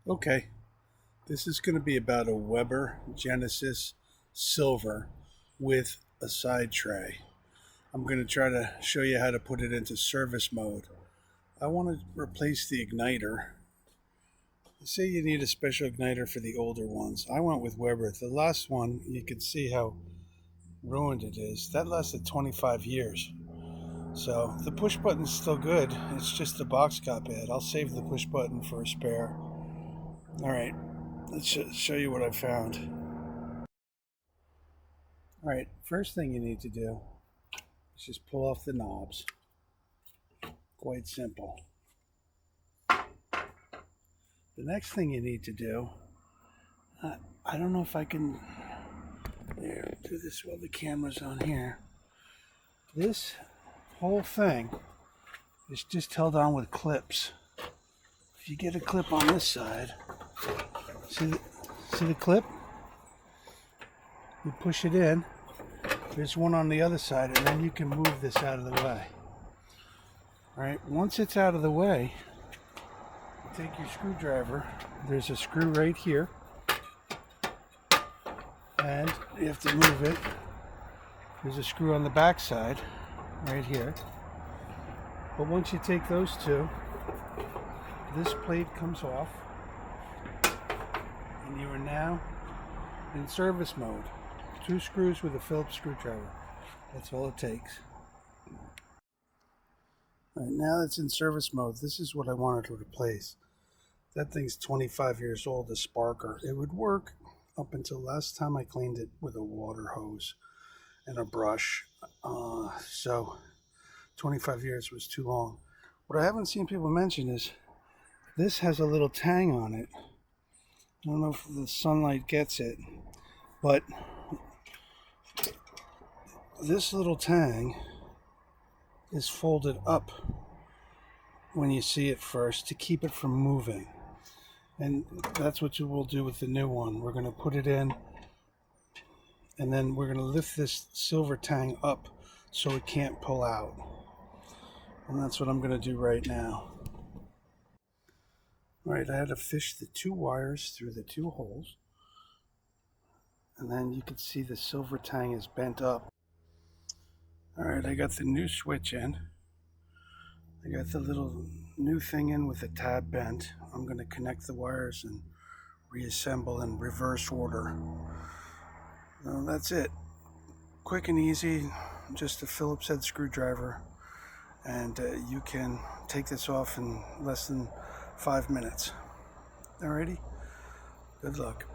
Okay, this is going to be about a Weber Genesis Silver with a side tray. I'm going to try to show you how to put it into service mode. I want to replace the igniter. Say you need a special igniter for the older ones. I went with Weber. The last one, you can see how ruined it is. That lasted 25 years. So the push button's still good. It's just the box got bad. I'll save the push button for a spare. All right, let's show you what I found. All right, first thing you need to do is just pull off the knobs. Quite simple. The next thing you need to do, I don't know if I can do this while the camera's on here. This whole thing is just held on with clips. If you get a clip on this side, see the clip? You push it in. There's one on the other side, and then you can move this out of the way. All right, once it's out of the way, you take your screwdriver. There's a screw right here, and you have to move it. There's a screw on the back side, right here. But once you take those two, this plate comes off, and you are now in service mode. 2 screws with a Phillips screwdriver. That's all it takes. All right, now it's in service mode. This is what I wanted to replace. That thing's 25 years old, a sparker. It would work up until last time I cleaned it with a water hose and a brush. So 25 years was too long. What I haven't seen people mention is this has a little tang on it. I don't know if the sunlight gets it, but this little tang is folded up when you see it first to keep it from moving. And that's what you will do with the new one. We're going to put it in, and then we're going to lift this silver tang up so it can't pull out. And that's what I'm going to do right now. All right, I had to fish the 2 wires through the 2 holes. And then you can see the silver tang is bent up. All right, I got the new switch in. I got the little new thing in with the tab bent. I'm going to connect the wires and reassemble in reverse order. Well, that's it. Quick and easy, just a Phillips head screwdriver. And you can take this off in less than 5 minutes. Alrighty, good luck.